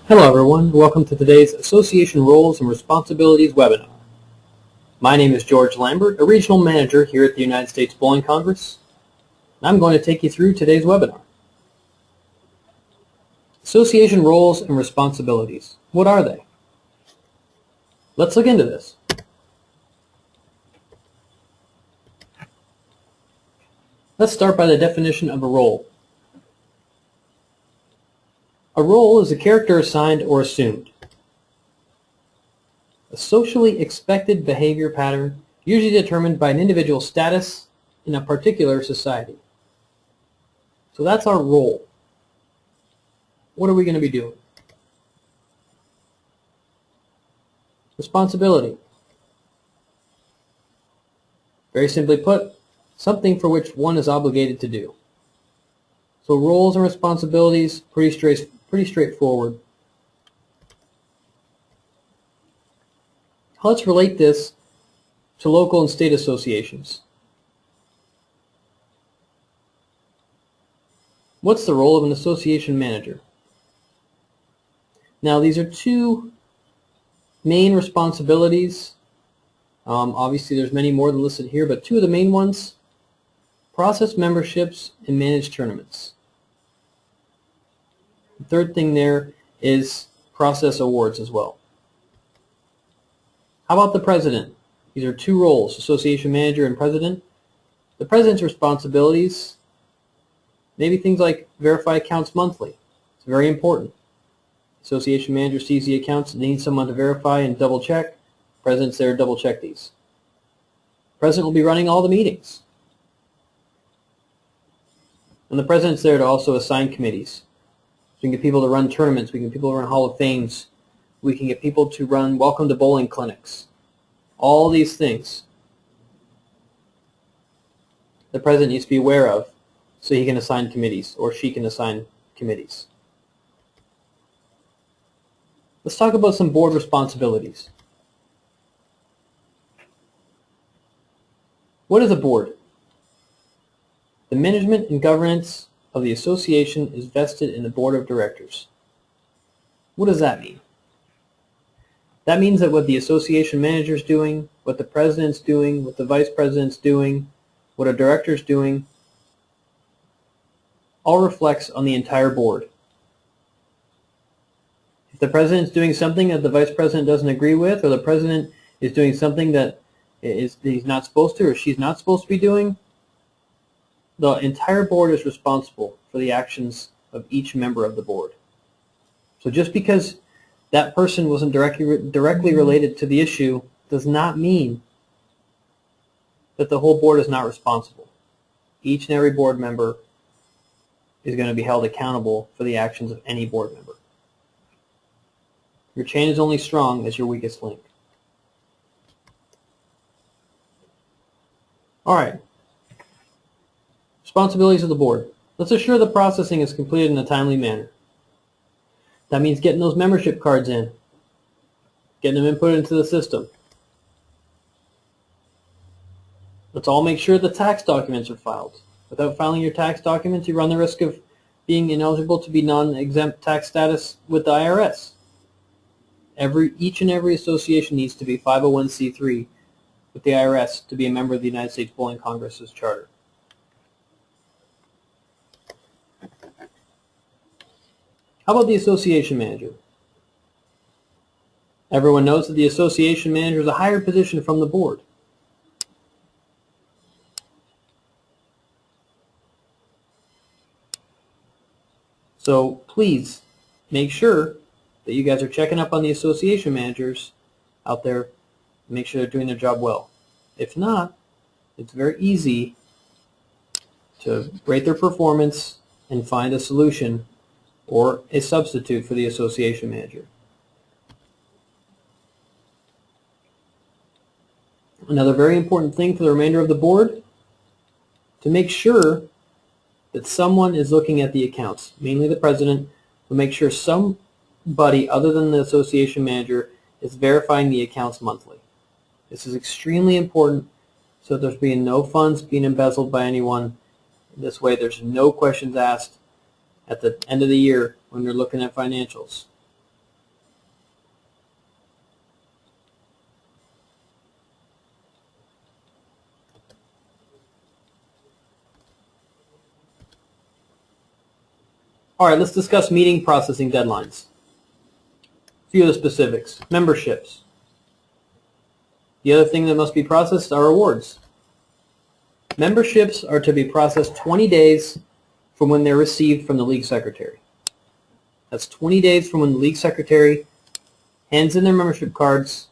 Hello everyone, welcome to today's Association Roles and Responsibilities webinar. My name is George Lambert, a Regional Manager here at the United States Bowling Congress, and I'm going to take you through today's webinar. Association Roles and Responsibilities. What are they? Let's look into this. Let's start by the definition of a role. A role is a character assigned or assumed. A socially expected behavior pattern usually determined by an individual's status in a particular society. So that's our role. What are we going to be doing? Responsibility. Very simply put, something for which one is obligated to do. So roles and responsibilities, pretty straightforward. Let's relate this to local and state associations. What's the role of an association manager? Now these are two main responsibilities. Obviously there's many more than listed here, but two of the main ones: process memberships and manage tournaments. The third thing there is process awards as well. How about the president? These are two roles, association manager and president. The president's responsibilities, maybe things like verify accounts monthly. It's very important. Association manager sees the accounts and needs someone to verify and double check. President's there to double check these. President will be running all the meetings. And the president's there to also assign committees. So we can get people to run tournaments, we can get people to run Hall of Fames, we can get people to run Welcome to Bowling clinics. All these things the president needs to be aware of so he can assign committees, or she can assign committees. Let's talk about some board responsibilities. What is a board? The management and governance of the association is vested in the board of directors. What does that mean? That means that what the association manager is doing, what the president's doing, what the vice president's doing, what a director's doing, all reflects on the entire board. If the president's doing something that the vice president doesn't agree with, or the president is doing something that he's not supposed to or she's not supposed to be doing, the entire board is responsible for the actions of each member of the board. So just because that person wasn't directly related to the issue does not mean that the whole board is not responsible. Each and every board member is going to be held accountable for the actions of any board member. Your chain is only strong as your weakest link. All right. Responsibilities of the board. Let's assure the processing is completed in a timely manner. That means getting those membership cards in, getting them input into the system. Let's all make sure the tax documents are filed. Without filing your tax documents, you run the risk of being ineligible to be non-exempt tax status with the IRS. Each and every association needs to be 501c3 with the IRS to be a member of the United States Bowling Congress's charter. How about the association manager? Everyone knows that the association manager is a higher position from the board. So please make sure that you guys are checking up on the association managers out there and make sure they're doing their job well. If not, it's very easy to rate their performance and find a solution or a substitute for the association manager. Another very important thing for the remainder of the board, to make sure that someone is looking at the accounts, mainly the president, to make sure somebody other than the association manager is verifying the accounts monthly. This is extremely important so that there's being no funds being embezzled by anyone. This way there's no questions asked at the end of the year when they're looking at financials. All right, let's discuss meeting processing deadlines. A few of the specifics. Memberships. The other thing that must be processed are awards. Memberships are to be processed 20 days from when they're received from the league secretary. That's 20 days from when the league secretary hands in their membership cards.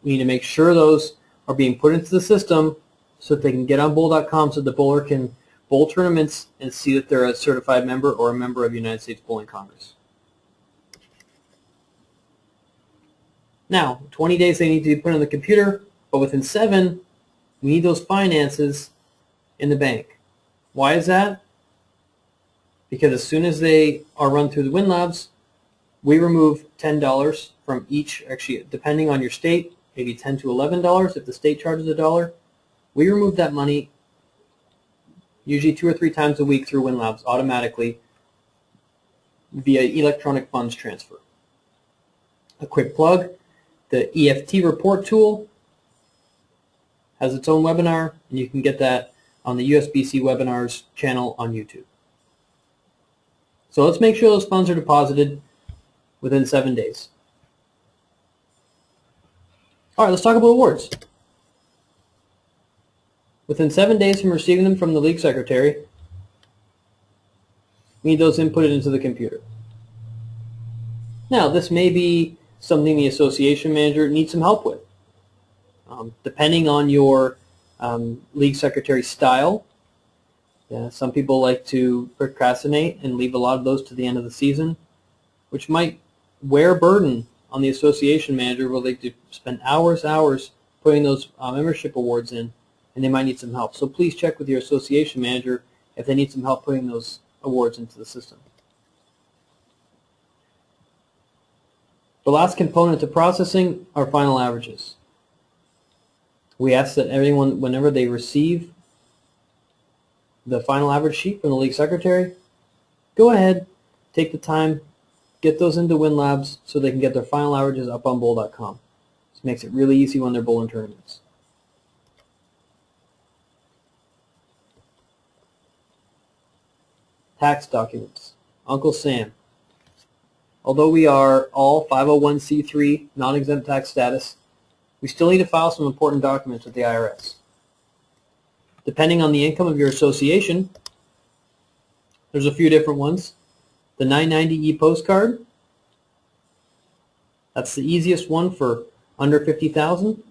We need to make sure those are being put into the system so that they can get on bowl.com so the bowler can bowl tournaments and see that they're a certified member or a member of the United States Bowling Congress. Now, 20 days they need to be put on the computer, but within 7, we need those finances in the bank. Why is that? Because as soon as they are run through the WinLabs, we remove $10 from each, actually depending on your state, maybe $10 to $11 if the state charges $1. We remove that money usually 2 or 3 times a week through WinLabs automatically via electronic funds transfer. A quick plug, the EFT report tool has its own webinar, and you can get that on the USBC webinars channel on YouTube. So let's make sure those funds are deposited within 7 days. All right, let's talk about awards. Within 7 days from receiving them from the league secretary, we need those inputted into the computer. Now, this may be something the association manager needs some help with. Depending on your league secretary style, some people like to procrastinate and leave a lot of those to the end of the season, which might wear a burden on the association manager where they could spend hours putting those membership awards in, and they might need some help. So please check with your association manager if they need some help putting those awards into the system. The last component to processing are final averages. We ask that everyone, whenever they receive the final average sheet from the league secretary, go ahead, take the time, get those into WinLabs so they can get their final averages up on bowl.com. This makes it really easy when they're bowling tournaments. Tax documents. Uncle Sam. Although we are all 501c3 non-exempt tax status, we still need to file some important documents with the IRS. Depending on the income of your association, there's a few different ones. The 990E postcard, that's the easiest one for under $50,000.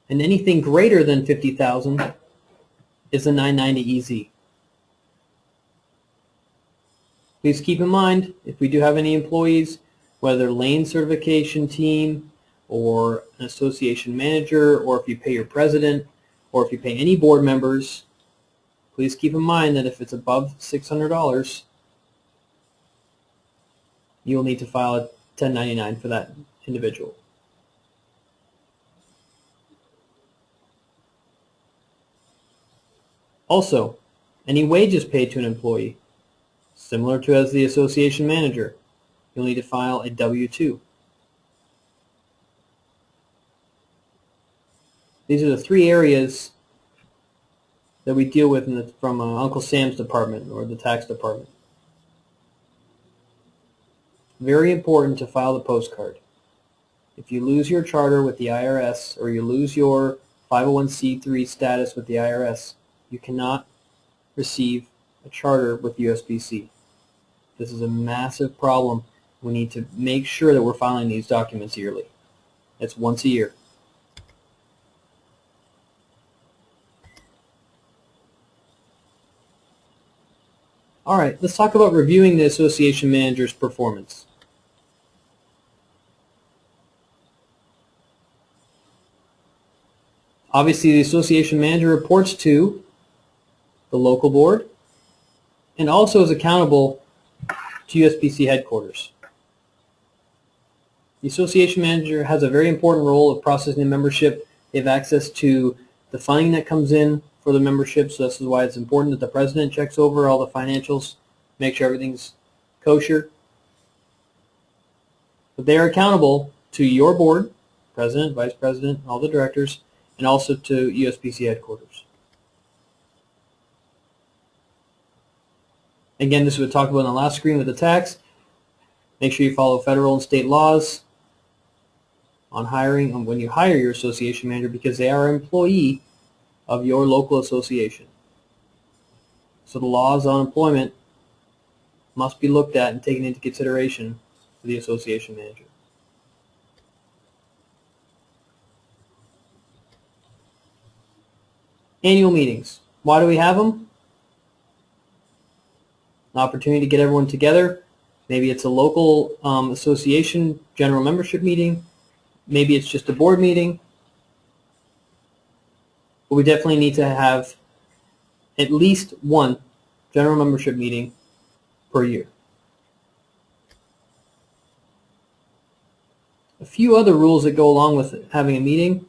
And anything greater than $50,000 is the 990EZ. Please keep in mind, if we do have any employees, whether lane certification team or an association manager, or if you pay your president, or if you pay any board members, please keep in mind that if it's above $600, you'll need to file a 1099 for that individual. Also, any wages paid to an employee, similar to as the association manager, you'll need to file a W-2. These are the 3 areas that we deal with from Uncle Sam's department or the tax department. Very important to file the postcard. If you lose your charter with the IRS or you lose your 501c3 status with the IRS, you cannot receive a charter with USBC. This is a massive problem. We need to make sure that we're filing these documents yearly. It's once a year. All right, let's talk about reviewing the association manager's performance. Obviously, the association manager reports to the local board and also is accountable to USBC headquarters. The association manager has a very important role of processing the membership. They have access to the funding that comes in for the membership, so this is why it's important that the president checks over all the financials, make sure everything's kosher. But they are accountable to your board, president, vice president, all the directors, and also to USBC headquarters. Again, this is what we talked about on the last screen with the tax. Make sure you follow federal and state laws on hiring when you hire your association manager, because they are an employee of your local association. So the laws on employment must be looked at and taken into consideration for the association manager. Annual meetings. Why do we have them? An opportunity to get everyone together. Maybe it's a local association general membership meeting. Maybe it's just a board meeting. But we definitely need to have at least one general membership meeting per year. A few other rules that go along with having a meeting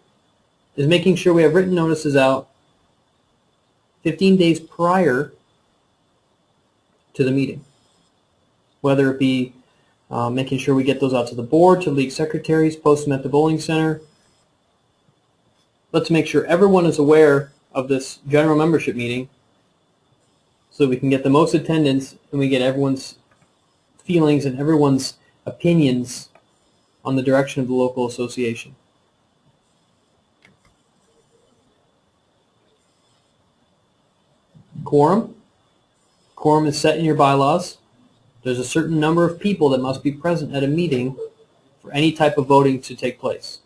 is making sure we have written notices out 15 days prior to the meeting. Whether it be making sure we get those out to the board, to league secretaries, post them at the bowling center. Let's make sure everyone is aware of this general membership meeting so we can get the most attendance and we get everyone's feelings and everyone's opinions on the direction of the local association. Quorum. Quorum is set in your bylaws. There's a certain number of people that must be present at a meeting for any type of voting to take place.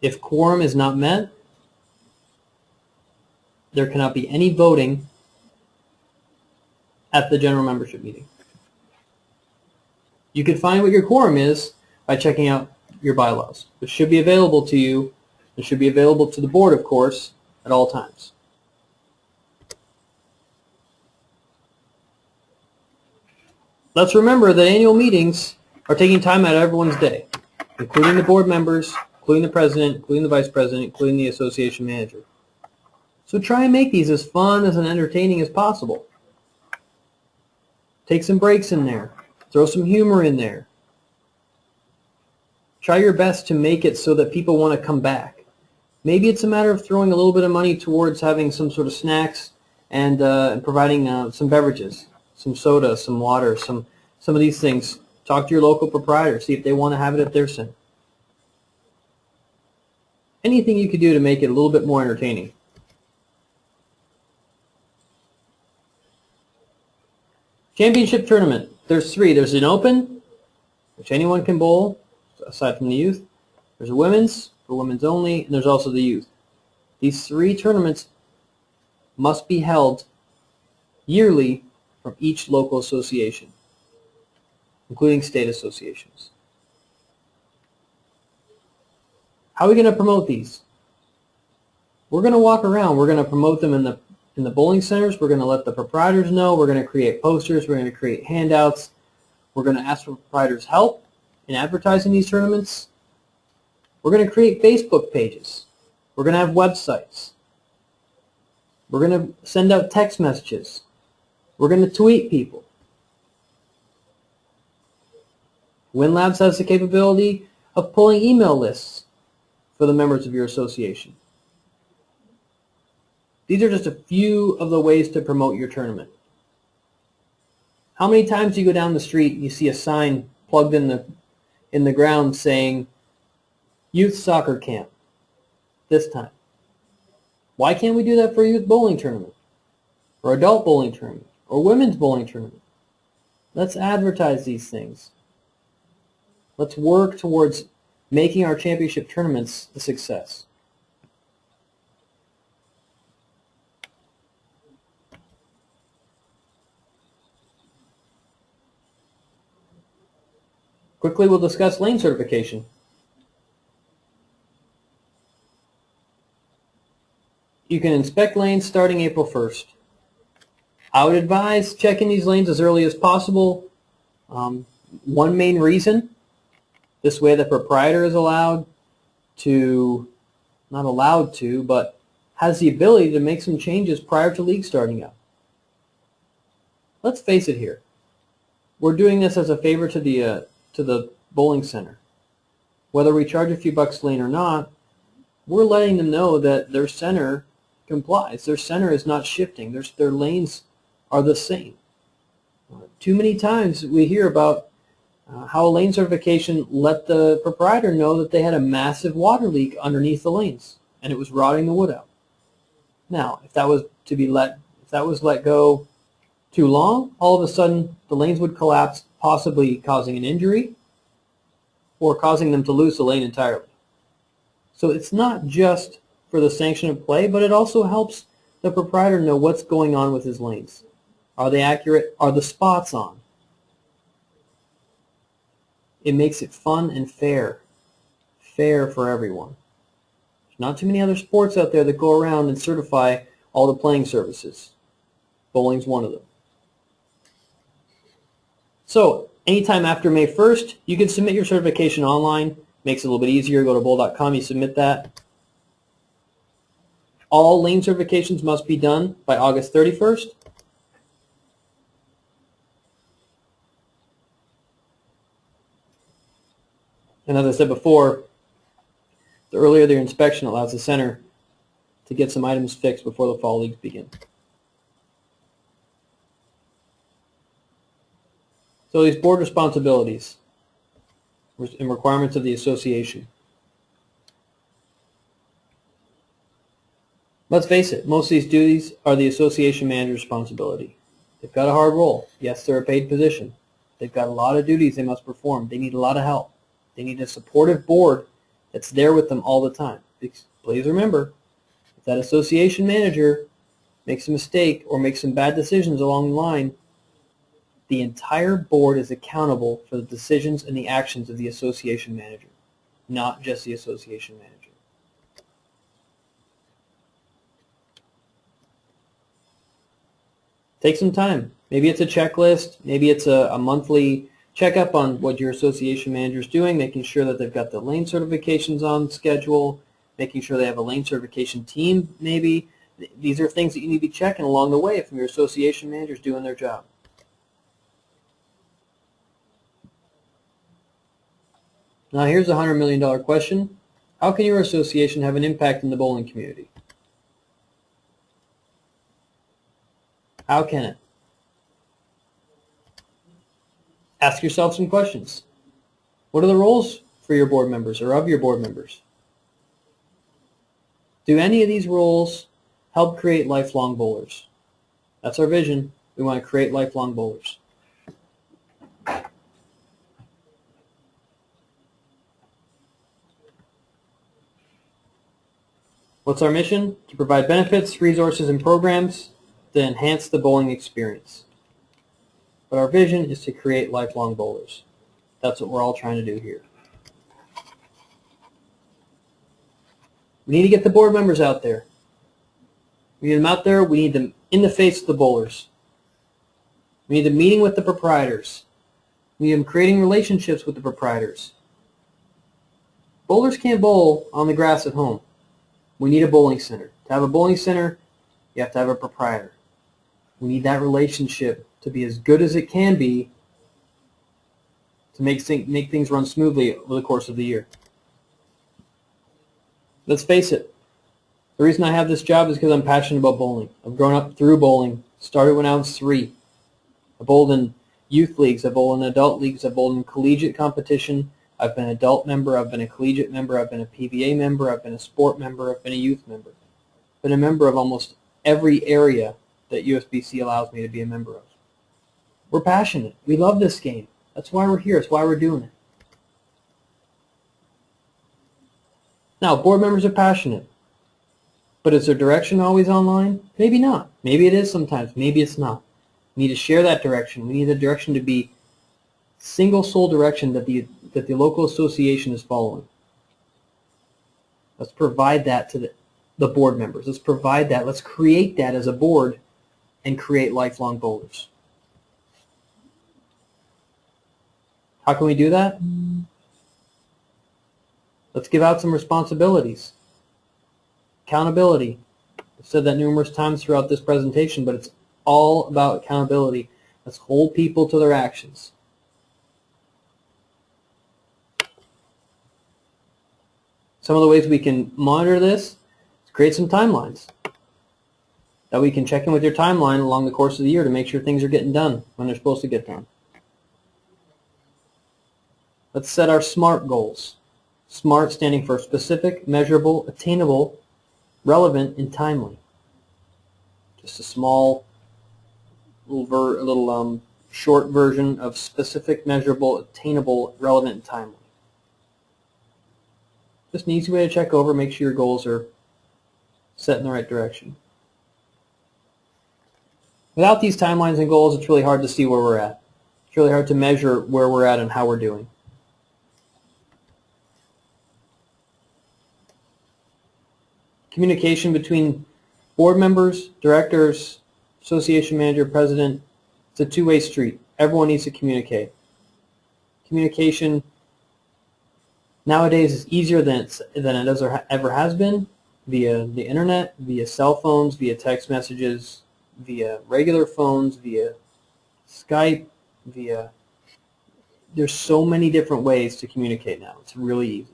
If quorum is not met, there cannot be any voting at the general membership meeting. You can find what your quorum is by checking out your bylaws, which should be available to you and should be available to the board, of course, at all times. Let's remember that annual meetings are taking time out of everyone's day, including the board members, including the president, including the vice president, including the association manager. So try and make these as fun and entertaining as possible. Take some breaks in there. Throw some humor in there. Try your best to make it so that people want to come back. Maybe it's a matter of throwing a little bit of money towards having some sort of snacks and providing some beverages, some soda, some water, some of these things. Talk to your local proprietor. See if they want to have it at their center. Anything you could do to make it a little bit more entertaining. Championship tournament. There's three. There's an open, which anyone can bowl, aside from the youth. There's a women's, for women's only, and there's also the youth. These three tournaments must be held yearly from each local association, including state associations. How are we going to promote these? We're going to walk around. We're going to promote them in the bowling centers. We're going to let the proprietors know. We're going to create posters. We're going to create handouts. We're going to ask for proprietors' help in advertising these tournaments. We're going to create Facebook pages. We're going to have websites. We're going to send out text messages. We're going to tweet people. WinLabs has the capability of pulling email lists for the members of your association. These are just a few of the ways to promote your tournament. How many times do you go down the street and you see a sign plugged in the ground saying, Youth Soccer Camp, this time? Why can't we do that for a youth bowling tournament, or adult bowling tournament, or women's bowling tournament? Let's advertise these things. Let's work towards making our championship tournaments a success. Quickly, we'll discuss lane certification. You can inspect lanes starting April 1st. I would advise checking these lanes as early as possible. One main reason, this way the proprietor is not allowed to, but has the ability to make some changes prior to league starting up. Let's face it here. We're doing this as a favor to the bowling center. Whether we charge a few bucks a lane or not, we're letting them know that their center complies. Their center is not shifting. Their lanes are the same. Too many times we hear about how a lane certification let the proprietor know that they had a massive water leak underneath the lanes, and it was rotting the wood out. Now, if that was let go too long, all of a sudden the lanes would collapse, possibly causing an injury or causing them to lose the lane entirely. So it's not just for the sanction of play, but it also helps the proprietor know what's going on with his lanes. Are they accurate? Are the spots on? It makes it fun and fair for everyone. There's not too many other sports out there that go around and certify all the playing surfaces. Bowling's one of them. So anytime after May 1st, you can submit your certification online. Makes it a little bit easier. Go to bowl.com, you submit that. All lane certifications must be done by August 31st. And as I said before, the earlier their inspection allows the center to get some items fixed before the fall leagues begin. So these board responsibilities and requirements of the association. Let's face it, most of these duties are the association manager's responsibility. They've got a hard role. Yes, they're a paid position. They've got a lot of duties they must perform. They need a lot of help. They need a supportive board that's there with them all the time. Please remember, if that association manager makes a mistake or makes some bad decisions along the line, the entire board is accountable for the decisions and the actions of the association manager, not just the association manager. Take some time. Maybe it's a checklist. Maybe it's a monthly checkup on what your association manager is doing, making sure that they've got the lane certifications on schedule, making sure they have a lane certification team maybe. These are things that you need to be checking along the way from your association managers doing their job. Now here's a $100 million question. How can your association have an impact in the bowling community? How can it? Ask yourself some questions. What are the roles for your board members or of your board members? Do any of these roles help create lifelong bowlers? That's our vision. We want to create lifelong bowlers. What's our mission? To provide benefits, resources, and programs that enhance the bowling experience. But our vision is to create lifelong bowlers. That's what we're all trying to do here. We need to get the board members out there. We need them out there. We need them in the face of the bowlers. We need them meeting with the proprietors. We need them creating relationships with the proprietors. Bowlers can't bowl on the grass at home. We need a bowling center. To have a bowling center, you have to have a proprietor. We need that relationship to be as good as it can be to make things run smoothly over the course of the year. Let's face it, the reason I have this job is because I'm passionate about bowling. I've grown up through bowling, started when I was 3. I bowled in youth leagues, I bowled in adult leagues, I bowled in collegiate competition. I've been an adult member, I've been a collegiate member, I've been a PBA member, I've been a sport member, I've been a youth member. I've been a member of almost every area that USBC allows me to be a member of. We're passionate. We love this game. That's why we're here. That's why we're doing it. Now, board members are passionate. But is their direction always online? Maybe not. Maybe it is sometimes. Maybe it's not. We need to share that direction. We need the direction to be single sole direction that the local association is following. Let's provide that to the board members. Let's provide that. Let's create that as a board and create lifelong bowlers. How can we do that? Let's give out some responsibilities. Accountability. I've said that numerous times throughout this presentation, but it's all about accountability. Let's hold people to their actions. Some of the ways we can monitor this is create some timelines. That we can check in with your timeline along the course of the year to make sure things are getting done when they're supposed to get done. Let's set our SMART goals. SMART standing for specific, measurable, attainable, relevant, and timely. Just a small little short version of specific, measurable, attainable, relevant, and timely. Just an easy way to check over, make sure your goals are set in the right direction. Without these timelines and goals, it's really hard to see where we're at. It's really hard to measure where we're at and how we're doing. Communication between board members, directors, association manager, president, it's a two-way street. Everyone needs to communicate. Communication nowadays is easier than it ever has been, via the internet, via cell phones, via text messages, via regular phones, via Skype, there's so many different ways to communicate now. It's really easy.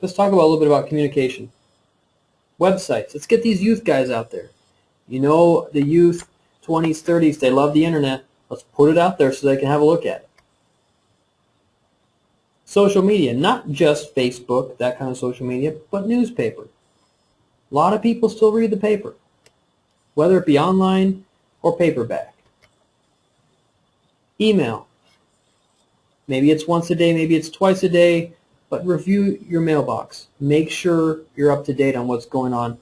Let's talk about a little bit about communication. Websites. Let's get these youth guys out there. You know, the youth, 20s, 30s, they love the internet. Let's put it out there so they can have a look at it. Social media, not just Facebook, that kind of social media, but newspaper. A lot of people still read the paper, whether it be online or paperback. Email. Maybe it's once a day, maybe it's twice a day, but review your mailbox. Make sure you're up to date on what's going on.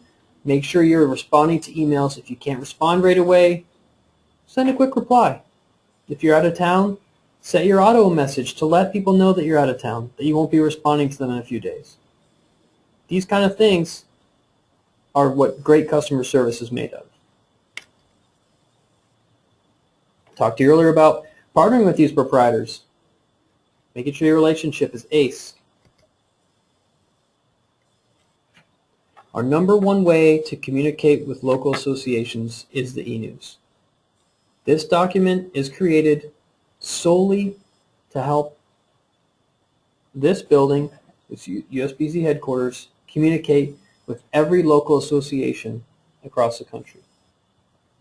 Make sure you're responding to emails. If you can't respond right away, send a quick reply. If you're out of town, set your auto message to let people know that you're out of town, that you won't be responding to them in a few days. These kind of things are what great customer service is made of. Talked to you earlier about partnering with these proprietors, making sure your relationship is ace. Our number one way to communicate with local associations is the e-news. This document is created solely to help this building, this USBC headquarters, communicate with every local association across the country.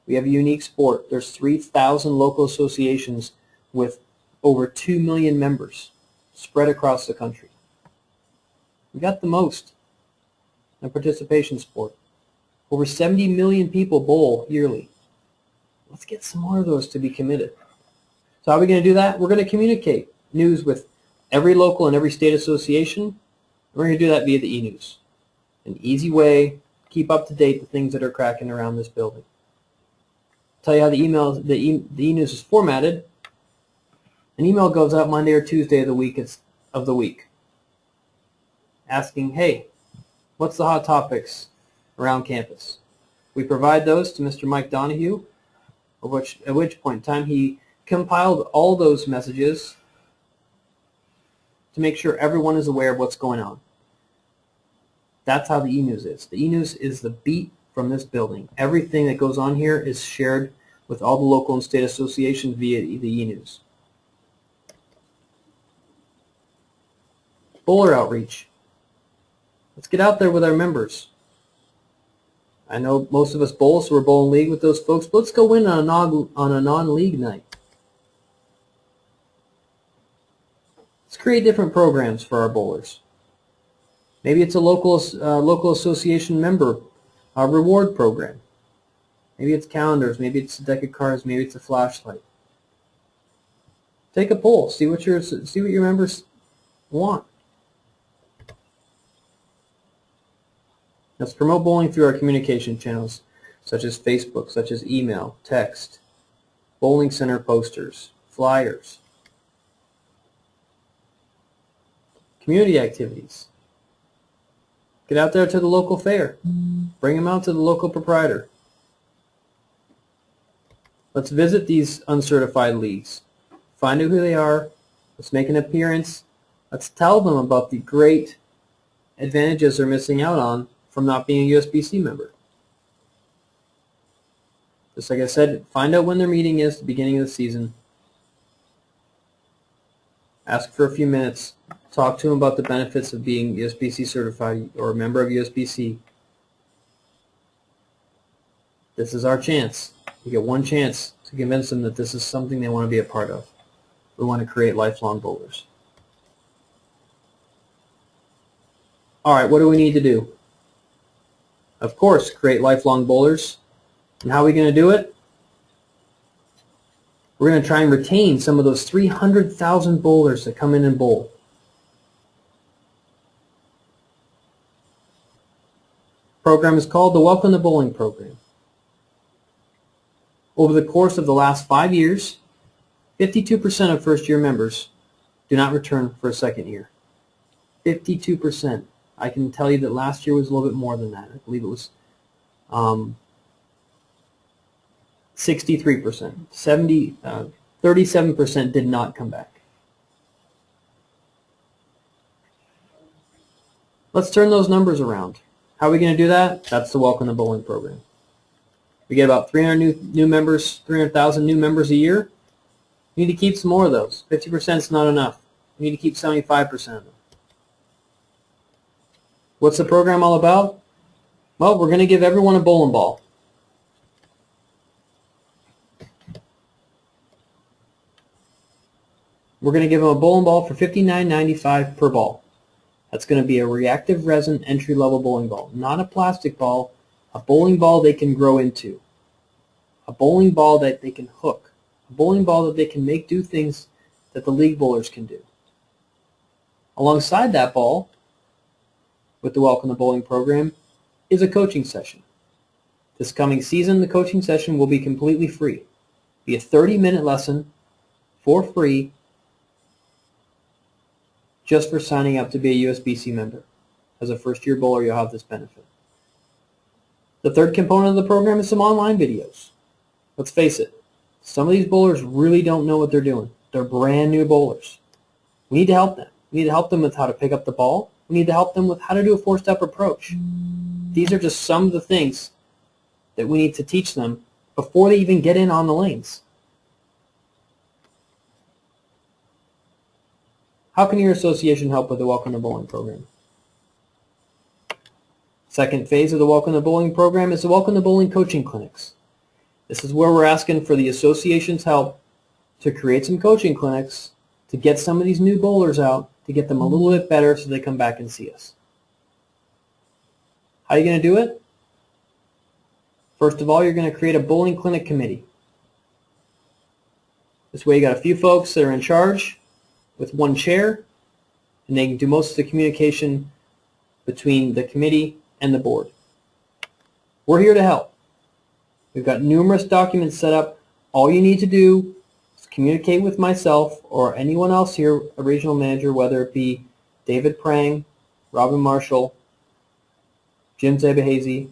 We have a unique sport. There's 3,000 local associations with over 2 million members spread across the country. We got the most in a participation sport. Over 70 million people bowl yearly. Let's get some more of those to be committed. So how are we going to do that? We're going to communicate news with every local and every state association. We're going to do that via the e-news. An easy way to keep up to date the things that are cracking around this building. Tell you how the e-news is formatted. An email goes out Monday or Tuesday of the week, asking, hey, what's the hot topics around campus? We provide those to Mr. Mike Donahue, at which point in time he compiled all those messages to make sure everyone is aware of what's going on. That's how the e-news is. The e-news is the beat from this building. Everything that goes on here is shared with all the local and state associations via the e-news. Bowler outreach. Let's get out there with our members. I know most of us bowl, so we're bowling league with those folks, but let's go in on a non-league night. Let's create different programs for our bowlers. Maybe it's a local association member reward program. Maybe it's calendars, maybe it's a deck of cards, maybe it's a flashlight. Take a poll, see what your members want. Let's promote bowling through our communication channels, such as Facebook, such as email, text, bowling center posters, flyers, community activities. Get out there to the local fair. Bring them out to the local proprietor. Let's visit these uncertified leagues. Find out who they are. Let's make an appearance. Let's tell them about the great advantages they're missing out on from not being a USBC member. Just like I said, find out when their meeting is at the beginning of the season. Ask for a few minutes. Talk to them about the benefits of being USBC certified or a member of USBC. This is our chance. We get one chance to convince them that this is something they want to be a part of. We want to create lifelong bowlers. All right, what do we need to do? Of course, create lifelong bowlers. And how are we going to do it? We're going to try and retain some of those 300,000 bowlers that come in and bowl. The program is called the Welcome to Bowling Program. Over the course of the last 5 years, 52% of first-year members do not return for a second year. 52%. I can tell you that last year was a little bit more than that. I believe it was 63%. 37% did not come back. Let's turn those numbers around. How are we going to do that? That's the Welcome to Bowling program. We get about 300,000 new members a year. We need to keep some more of those. 50% is not enough. We need to keep 75% of them. What's the program all about? Well, we're going to give everyone a bowling ball. We're going to give them a bowling ball for $59.95 per ball. That's going to be a reactive resin entry-level bowling ball, not a plastic ball, a bowling ball they can grow into, a bowling ball that they can hook, a bowling ball that they can make do things that the league bowlers can do. Alongside that ball, with the Welcome to Bowling program, is a coaching session. This coming season, the coaching session will be completely free. Be a 30-minute lesson for free, just for signing up to be a USBC member. As a first-year bowler, you'll have this benefit. The third component of the program is some online videos. Let's face it, some of these bowlers really don't know what they're doing. They're brand new bowlers. We need to help them. We need to help them with how to pick up the ball. We need to help them with how to do a four-step approach. These are just some of the things that we need to teach them before they even get in on the lanes. How can your association help with the Welcome to Bowling program? Second phase of the Welcome to Bowling program is the Welcome to Bowling coaching clinics. This is where we're asking for the association's help to create some coaching clinics to get some of these new bowlers out, to get them a little bit better so they come back and see us. How are you going to do it? First of all, you're going to create a bowling clinic committee. This way you got a few folks that are in charge with one chair, and they can do most of the communication between the committee and the board. We're here to help. We've got numerous documents set up. All you need to do is communicate with myself or anyone else here, a regional manager, whether it be David Prang, Robin Marshall, Jim Zabahazy,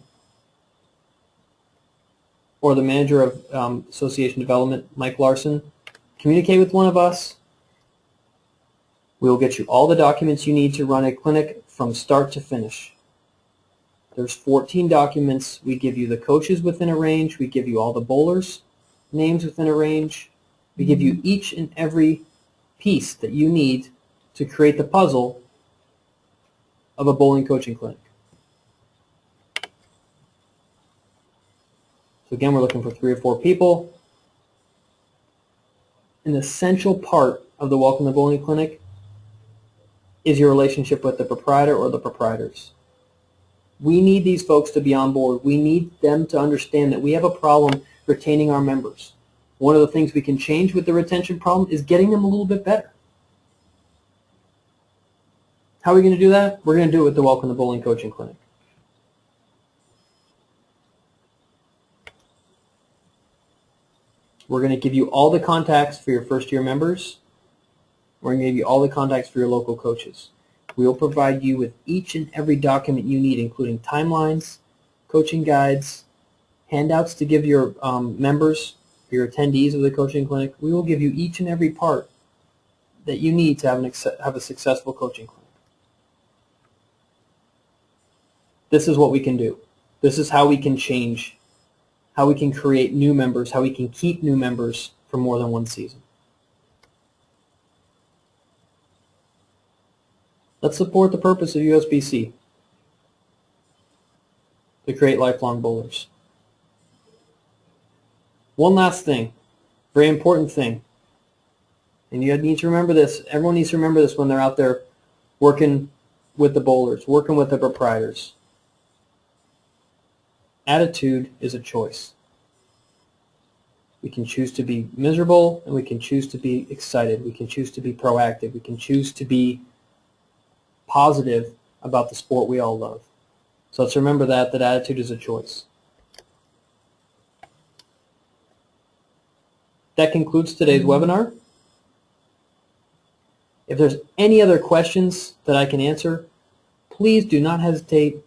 or the manager of Association Development, Mike Larson. Communicate with one of us. We will get you all the documents you need to run a clinic from start to finish. There's 14 documents. We give you the coaches within a range. We give you all the bowlers' names within a range. We give you each and every piece that you need to create the puzzle of a bowling coaching clinic. So again, we're looking for 3 or 4 people. An essential part of the Welcome to Bowling Clinic is your relationship with the proprietor or the proprietors. We need these folks to be on board. We need them to understand that we have a problem retaining our members. One of the things we can change with the retention problem is getting them a little bit better. How are we going to do that? We're going to do it with the Welcome to Bowling Coaching Clinic. We're going to give you all the contacts for your first-year members. We're going to give you all the contacts for your local coaches. We will provide you with each and every document you need, including timelines, coaching guides, handouts to give your members, your attendees of the coaching clinic. We will give you each and every part that you need to have a successful coaching clinic. This is what we can do. This is how we can change, how we can create new members, how we can keep new members for more than one season. Let's support the purpose of USBC, to create lifelong bowlers. One last thing, very important thing, and you need to remember this. Everyone needs to remember this when they're out there working with the bowlers, working with the proprietors. Attitude is a choice. We can choose to be miserable, and we can choose to be excited. We can choose to be proactive. We can choose to be positive about the sport we all love. So let's remember that attitude is a choice. That concludes today's webinar. If there's any other questions that I can answer, please do not hesitate.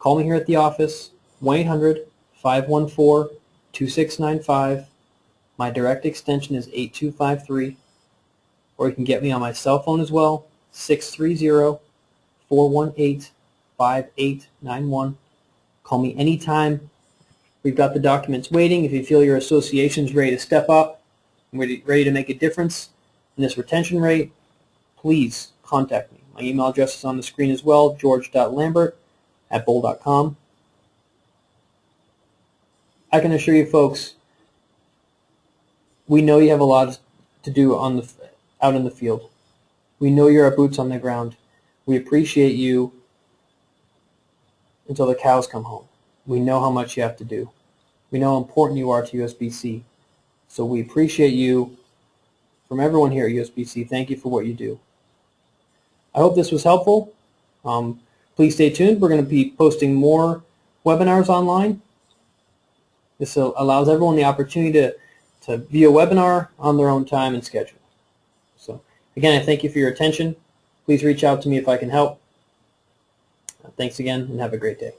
Call me here at the office, 1-800-514-2695. My direct extension is 8253. Or you can get me on my cell phone as well, 630-418-5891. Call me anytime. We've got the documents waiting. If you feel your association's ready to step up, ready to make a difference in this retention rate, please contact me. My email address is on the screen as well, george.lambert@bowl.com. I can assure you folks, we know you have a lot to do out in the field. We know you're our boots on the ground. We appreciate you until the cows come home. We know how much you have to do. We know how important you are to USBC. So we appreciate you. From everyone here at USBC, thank you for what you do. I hope this was helpful. Please stay tuned. We're going to be posting more webinars online. This allows everyone the opportunity to view a webinar on their own time and schedule. So again, I thank you for your attention. Please reach out to me if I can help. Thanks again, and have a great day.